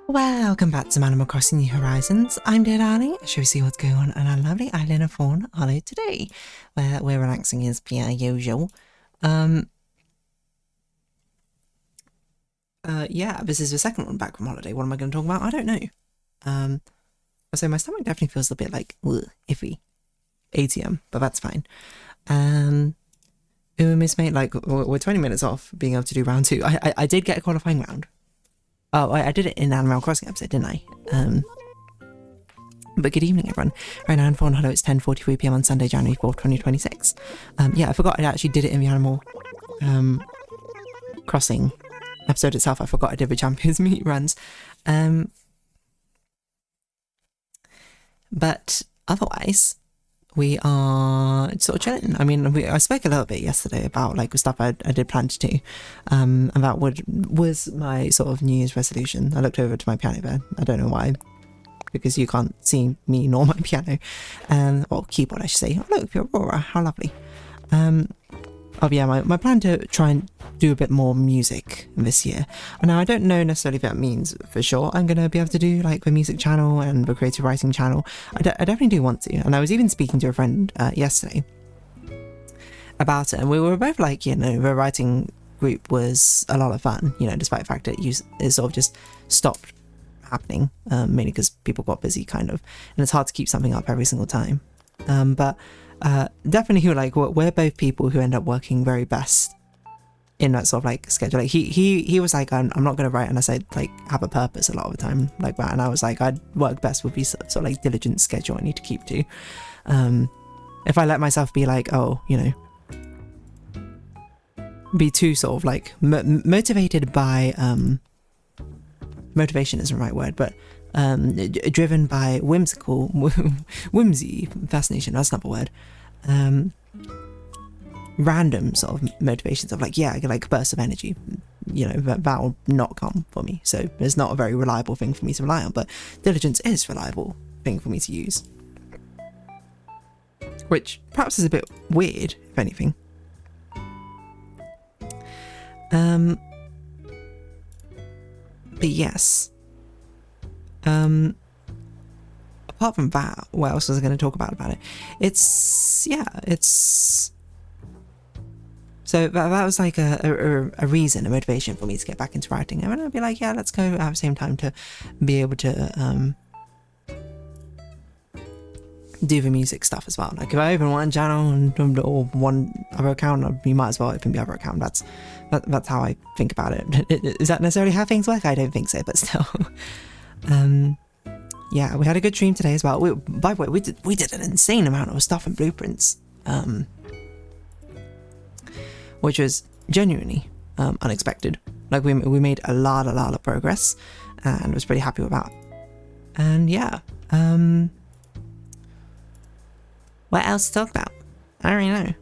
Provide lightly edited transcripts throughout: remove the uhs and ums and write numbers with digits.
Welcome back to Animal Crossing New Horizons. I'm Dear Darling. Shall we see what's going on our lovely island of Fawnhallow today, where we're relaxing as per usual. Yeah, this is the second one back from holiday. What am I going to talk about? I don't know. So my stomach definitely feels a bit like iffy, ATM, but that's fine. Miss Mate, like we're 20 minutes off being able to do round 2. I did get a qualifying round. Oh, I did it in the Animal Crossing episode, didn't I? But good evening, everyone. Right now in Fawnhallow, it's 10:43 PM on Sunday, January 4th, 2026. Yeah, I forgot I actually did it in the Animal Crossing episode itself. I forgot I did the Champions Meet runs. But otherwise, we are sort of chilling. I mean, I spoke a little bit yesterday about like the stuff I did plan to do, and that was my sort of New Year's resolution. I looked over to my piano there. I don't know why, because you can't see me nor my piano, or keyboard, I should say. Oh look, your Aurora, how lovely. Oh yeah, my plan to try and do a bit more music this year. Now I don't know necessarily if that means for sure I'm going to be able to do like the music channel and the creative writing channel. I definitely do want to, and I was even speaking to a friend yesterday about it, and we were both like, you know, the writing group was a lot of fun, you know, despite the fact that it sort of just stopped happening, mainly because people got busy kind of, and it's hard to keep something up every single time. But definitely like we're both people who end up working very best in that sort of like schedule. Like he was like, I'm not going to write unless I like have a purpose a lot of the time like that, and I was like, I'd work best with these sort of like diligent schedule I need to keep to. If I let myself be like, oh, you know, be too sort of like motivated by motivation isn't the right word, but driven by whimsy, fascination, that's not the word, random sort of motivations of like, yeah, I get like bursts of energy, you know, that will not come for me. So it's not a very reliable thing for me to rely on, but diligence is a reliable thing for me to use, which perhaps is a bit weird, if anything. But yes, apart from that, what else was I going to talk about it? So that was like a reason, a motivation for me to get back into writing. And I'd be like, yeah, let's go at the same time to be able to do the music stuff as well. Like if I open one channel or one other account, you might as well open the other account. That's how I think about it. Is that necessarily how things work? I don't think so, but still. Yeah, we had a good stream today as well. By the way, we did an insane amount of stuff and blueprints, which was genuinely unexpected. Like we made a lot of progress, and was pretty happy with that. And yeah, what else to talk about? I don't really know.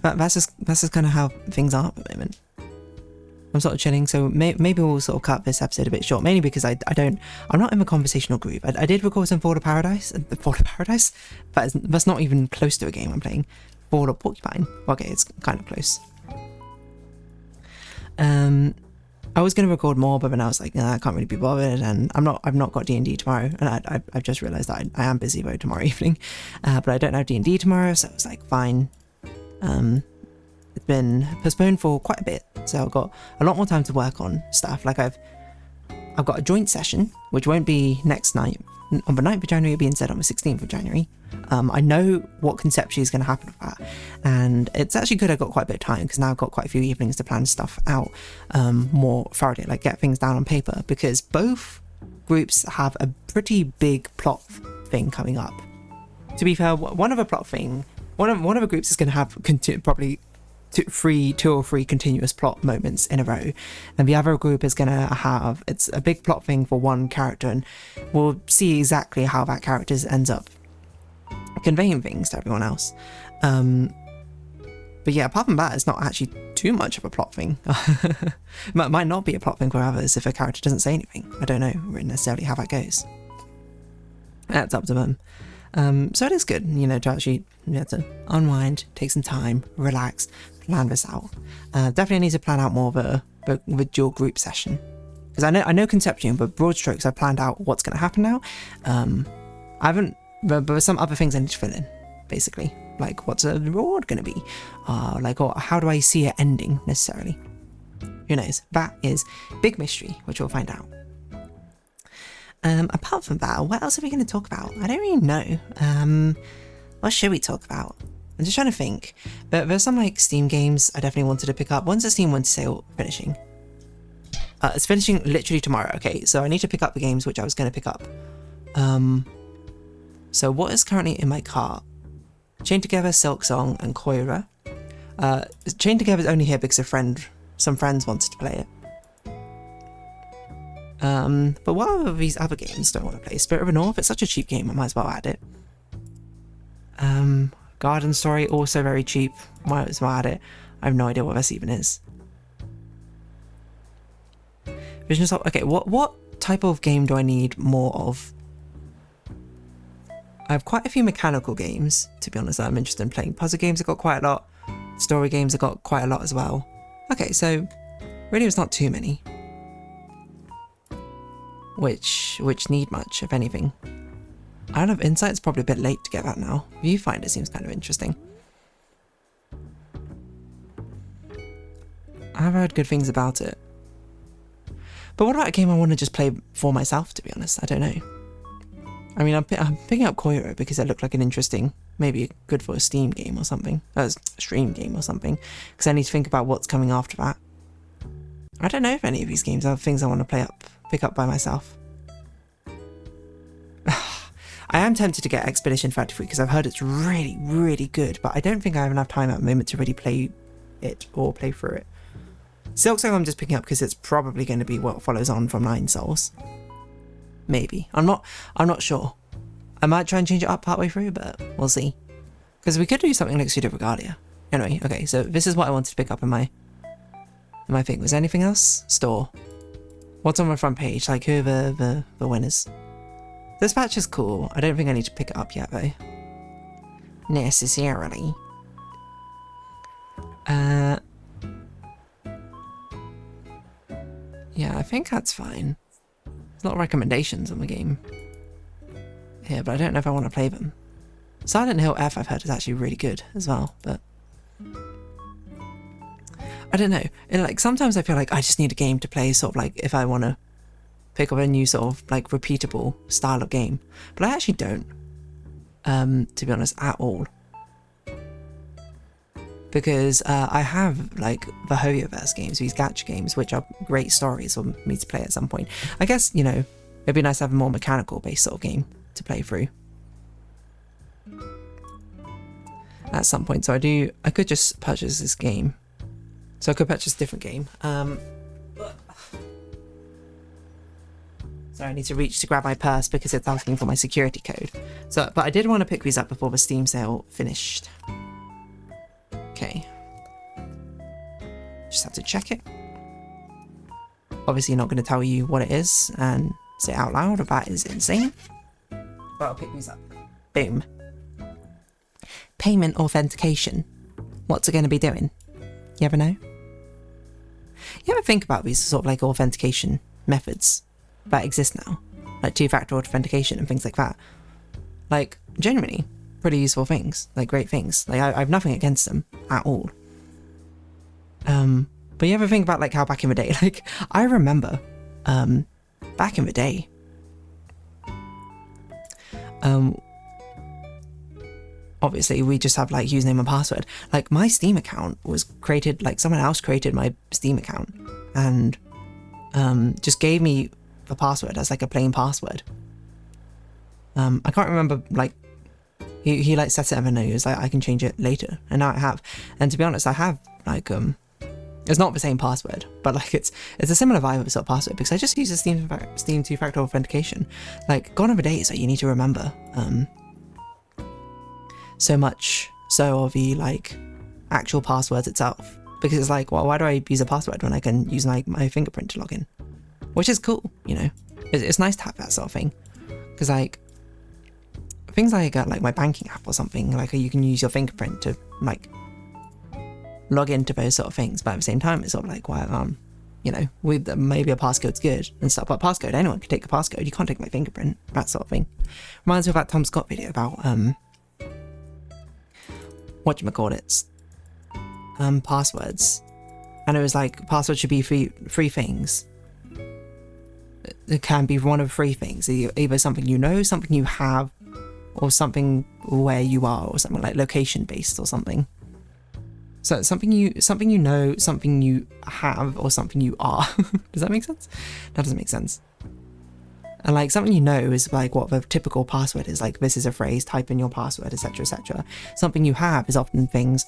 That's just kind of how things are at the moment. I'm sort of chilling, so maybe we'll sort of cut this episode a bit short, mainly because I'm not in the conversational group. I did record some Fall of Paradise, but that's not even close to a game I'm playing. Fall of Porcupine. Okay, it's kind of close. I was going to record more, but then I was like, nah, I can't really be bothered, and I've not got D&D tomorrow, and I've just realised that I am busy though tomorrow evening, but I don't have D&D tomorrow, so I was like, fine. It's been postponed for quite a bit, so I've got a lot more time to work on stuff. Like I've got a joint session, which won't be next night on the 9th of January, it'll be instead on the 16th of January. I know what conceptually is going to happen with that, and it's actually good I got quite a bit of time, because now I've got quite a few evenings to plan stuff out more thoroughly, like get things down on paper, because both groups have a pretty big plot thing coming up. To be fair, one of the groups is going to have probably two or three continuous plot moments in a row, and the other group is going to have, it's a big plot thing for one character, and we'll see exactly how that character ends up conveying things to everyone else. But yeah, apart from that, it's not actually too much of a plot thing. Might not be a plot thing for others if a character doesn't say anything. I don't know necessarily how that goes. That's up to them. So it is good, you know, to actually to unwind, take some time, relax, plan this out. Definitely need to plan out more of the with dual group session. Because I know conceptually, but broad strokes, I've planned out what's going to happen now. I haven't, but there's some other things I need to fill in, basically. Like, what's a reward going to be? Like, or how do I see it ending, necessarily? Who knows? That is big mystery, which we'll find out. Apart from that, what else are we going to talk about? I don't really know. What should we talk about? I'm just trying to think. But there's some, like, Steam games I definitely wanted to pick up. When's the Steam Winter Sale finishing? It's finishing literally tomorrow. Okay, so I need to pick up the games which I was going to pick up. So what is currently in my cart? Chained Together, Silk Song, and Koira. Chained Together is only here because some friends wanted to play it. But what are these other games don't want to play? Spirit of the North, it's such a cheap game, I might as well add it. Garden Story, also very cheap, might as well add it. I have no idea what this even is. Vision Assault, okay, what type of game do I need more of? I have quite a few mechanical games, to be honest, that I'm interested in playing. Puzzle games, I've got quite a lot. Story games, I've got quite a lot as well. Okay, so really it's not too many. Which need much, if anything. I don't have Insight, it's probably a bit late to get that now. Viewfinder seems kind of interesting. I've heard good things about it. But what about a game I want to just play for myself, to be honest? I don't know. I mean, I'm picking up Koiro because it looked like an interesting, maybe good for a Steam game or something. A stream game or something. Because I need to think about what's coming after that. I don't know if any of these games are things I want to pick up by myself. I am tempted to get Expedition 33 because I've heard it's really, really good, but I don't think I have enough time at the moment to really play it or play through it. Silk Song I'm just picking up because it's probably going to be what follows on from Nine Souls. Maybe. I'm not sure. I might try and change it up partway through, but we'll see. Because we could do something like Pseudo Regalia. Anyway, okay, so this is what I wanted to pick up in my thing. Was there anything else? Store. What's on my front page? Like, who are the winners? This patch is cool. I don't think I need to pick it up yet, though. Necessarily. Yeah, I think that's fine. There's a lot of recommendations on the game here, but I don't know if I want to play them. Silent Hill F, I've heard, is actually really good as well, but I don't know. Like, sometimes I feel like I just need a game to play, sort of like if I want to pick up a new sort of like repeatable style of game, but I actually don't, to be honest, at all. Because I have like the Hoyoverse games, these gacha games, which are great stories for me to play at some point. I guess, you know, it'd be nice to have a more mechanical based sort of game to play through at some point. So I could just purchase this game. So I could purchase a different game. So I need to reach to grab my purse because it's asking for my security code. So, but I did want to pick these up before the Steam sale finished. Okay. Just have to check it. Obviously not going to tell you what it is and say it out loud, that is insane. But I'll pick these up. Boom. Payment authentication. What's it going to be doing? You ever know? You ever think about these sort of like authentication methods that exist now? Like two-factor authentication and things like that. Like, genuinely, pretty useful things. Like, great things. Like, I have nothing against them at all. But you ever think about like how back in the day, like, I remember, back in the day, obviously we just have like username and password. Like, my Steam account was created, like someone else created my Steam account and just gave me the password as like a plain password. I can't remember, like, he like set it up and he was like, I can change it later, and now I have. And to be honest, I have like it's not the same password, but like it's a similar vibe of sort of password, because I just use the Steam two-factor authentication. Like, gone are the days that you need to remember so much so of the like actual passwords itself, because it's like, well, why do I use a password when I can use like my fingerprint to log in? Which is cool, you know. It's nice to have that sort of thing, because like things like my banking app or something, like you can use your fingerprint to like log into those sort of things, but at the same time it's sort of like, well, you know, with maybe a passcode's good and stuff, but passcode, anyone can take a passcode. You can't take my fingerprint, that sort of thing. Reminds me of that Tom Scott video about whatchamacallits, passwords, and it was like passwords should be three things. It can be one of three things, either something you know, something you have, or something where you are, or something like location based or something. So something you know, something you have, or something you are. Does that make sense? That doesn't make sense. And like something you know is like what the typical password is, like this is a phrase, type in your password, etc, etc. Something you have is often things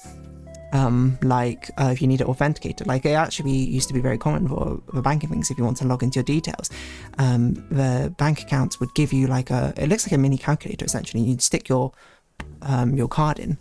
if you need it authenticated. Like it actually used to be very common for banking things. If you want to log into your details, the bank accounts would give you like it looks like a mini calculator essentially. You'd stick your card in,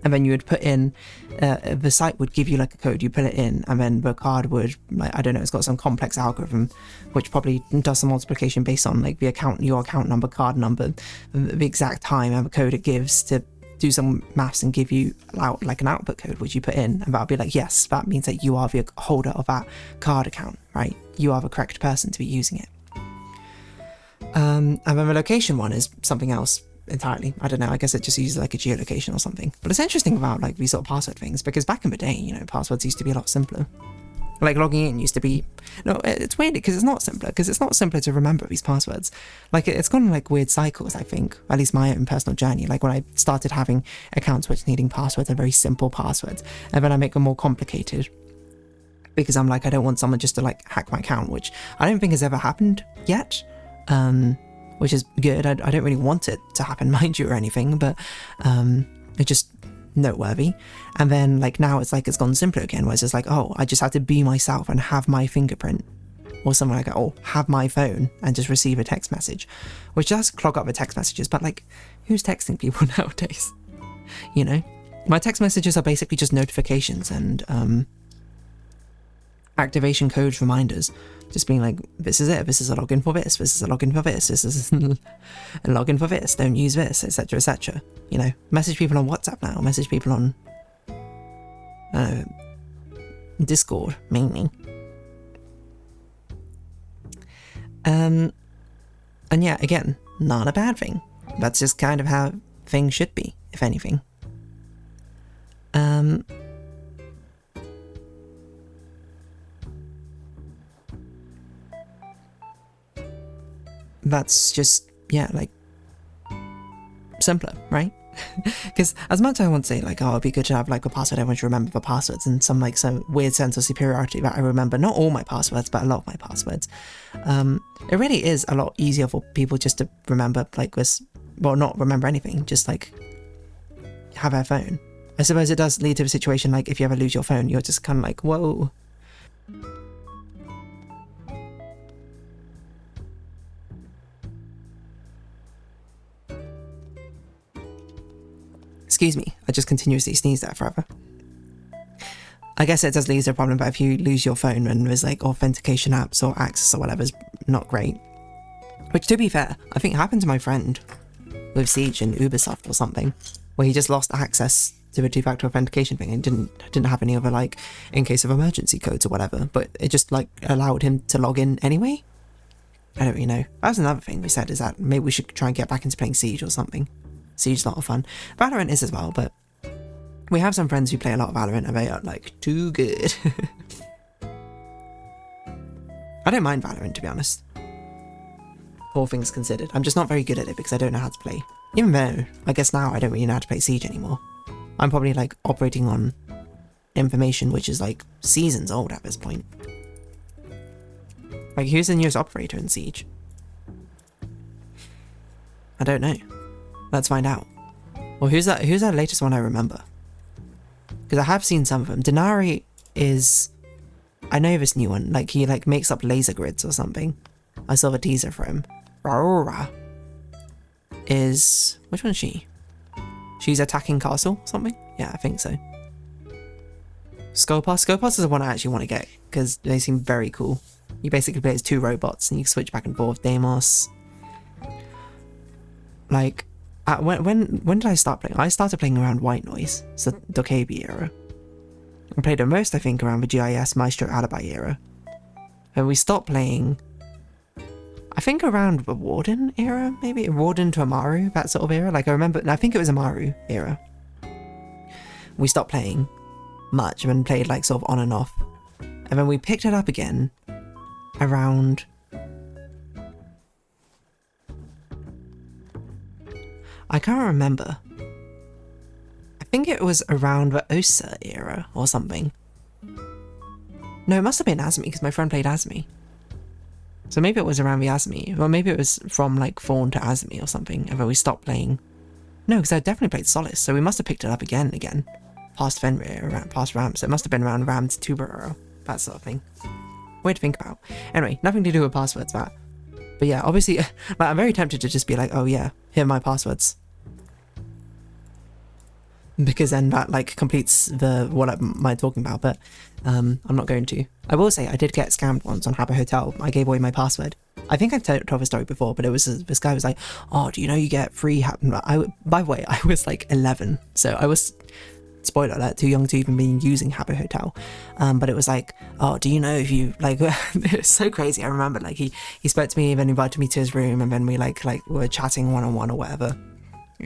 and then you would put in, the site would give you like a code, you put it in, and then the card would, like, I don't know, it's got some complex algorithm which probably does some multiplication based on like your account number, card number, the exact time and the code it gives to do some maths and give you out like an output code which you put in, and that'll be like, yes, that means that you are the holder of that card account, right? You are the correct person to be using it. And then the location one is something else entirely. I don't know, I guess it just uses like a geolocation or something. But it's interesting about like these sort of password things, because back in the day, you know, passwords used to be a lot simpler. Like logging in used to be, no, it's weird because it's not simpler, to remember these passwords. Like it's gone in like weird cycles, I think, at least my own personal journey. Like when I started having accounts which needing passwords are very simple passwords, and then I make them more complicated because I'm like, I don't want someone just to like hack my account, which I don't think has ever happened yet. Which is good. I don't really want it to happen, mind you, or anything, but it's just noteworthy. And then like now it's like it's gone simpler again, where it's just like, oh, I just have to be myself and have my fingerprint or something like that, or have my phone and just receive a text message, which does clog up the text messages. But like, who's texting people nowadays? You know, my text messages are basically just notifications and activation codes reminders, just being like, this is it, this is a login for this, this is a login for this, this is a login for this, don't use this, etc, etc. You know, message people on WhatsApp now, message people on Discord mainly. And yeah, again, not a bad thing. That's just kind of how things should be, if anything. That's just, yeah, like, simpler, right? Because as much as I want to say, like, oh, it'd be good to have, like, a password, everyone should remember the passwords, and some weird sense of superiority that I remember not all my passwords, but a lot of my passwords. It really is a lot easier for people just to remember, like, this, well, not remember anything, just, like, have their phone. I suppose it does lead to a situation, like, if you ever lose your phone, you're just kind of like, whoa. Excuse me, I just continuously sneezed there forever. I guess it does lead to a problem, but if you lose your phone and there's like authentication apps or access or whatever is not great. Which, to be fair, I think happened to my friend with Siege and Ubisoft or something, where he just lost access to the two-factor authentication thing and didn't have any other, like, in case of emergency codes or whatever, but it just like allowed him to log in anyway. I don't really know. That's another thing we said, is that maybe we should try and get back into playing Siege or something. Siege's a lot of fun. Valorant is as well, but we have some friends who play a lot of Valorant and they are like too good. I don't mind Valorant, to be honest. All things considered. I'm just not very good at it because I don't know how to play. Even though, I guess now I don't really know how to play Siege anymore. I'm probably like operating on information which is like seasons old at this point. Like, who's the newest operator in Siege? I don't know. Let's find out. Well, who's that latest one I remember? Because I have seen some of them. Denari is... I know this new one. Like, he like makes up laser grids or something. I saw the teaser for him. Aurora is... Which one is she? She's attacking castle or something? Yeah, I think so. Skopos? Skopos is the one I actually want to get, because they seem very cool. You basically play as two robots and you switch back and forth. Deimos. Like... when did I start playing? I started playing around White Noise, so Dokebi era. I played the most, I think, around the GIS Maestro Alibi era. And we stopped playing, I think, around the Warden era, maybe? Warden to Amaru, that sort of era. Like, I remember, I think it was Amaru era. We stopped playing much and then played, like, sort of on and off. And then we picked it up again around... I can't remember. I think it was around the Osa era or something. No, it must have been Asmi, because my friend played Asmi. So maybe it was around the Asmi. Or maybe it was from, like, Fawn to Asmi or something, and then we stopped playing. No, because I definitely played Solace, so we must have picked it up again. Past Fenrir, around, past Ram, so it must have been around Ram to Tuberoro, that sort of thing. Weird to think about. Anyway, nothing to do with passwords, that. But yeah, obviously, I'm very tempted to just be like, oh yeah, here are my passwords. Because then that, like, completes what am I talking about, but I'm not going to. I will say I did get scammed once on Habbo Hotel. I gave away my password. I think I've told the story before, but it was this guy was like, oh, do you know you get free by the way, I was like 11, so I was, spoiler alert, too young to even be using Habbo Hotel. But it was like, oh, do you know if you, like, it was so crazy. I remember, like, he spoke to me and then invited me to his room, and then we like were chatting one-on-one or whatever.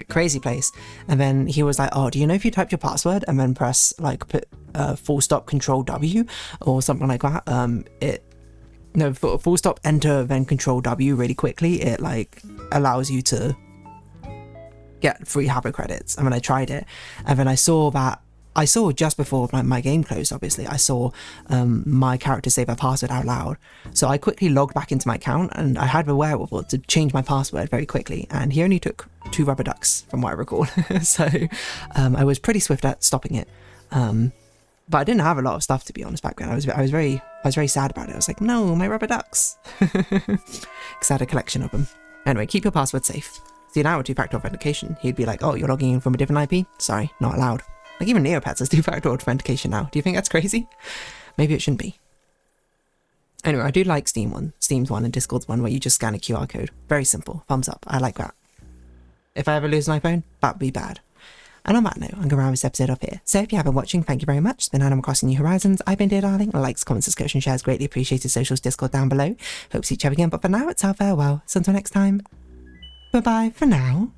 Crazy place. And then he was like, oh, do you know if you type your password and then press, like, put full stop control W or something like that, full stop enter then control W really quickly, it, like, allows you to get free Habbo credits. And then I tried it, and then I saw just before my game closed, obviously, I saw my character say their password out loud. So I quickly logged back into my account, and I had the wherewithal to change my password very quickly, and he only took 2 rubber ducks from what I recall. So I was pretty swift at stopping it. But I didn't have a lot of stuff, to be honest, back then. I was very sad about it. I was like, no, my rubber ducks. Because I had a collection of them. Anyway, keep your password safe. See, now with 2-factor authentication, he'd be like, oh, you're logging in from a different IP? Sorry, not allowed. Like, even Neopets has 2-factor authentication now. Do you think that's crazy? Maybe it shouldn't be. Anyway, I do like Steam's one and Discord's one where you just scan a QR code. Very simple. Thumbs up. I like that. If I ever lose my phone, that'd be bad. And on that note, I'm going to round this episode off here. So if you have been watching, thank you very much. It's been Animal Crossing New Horizons. I've been Dear Darling. Likes, comments, subscription, shares, greatly appreciated. Socials, Discord down below. Hope to see each other again. But for now, it's our farewell. So until next time, bye-bye for now.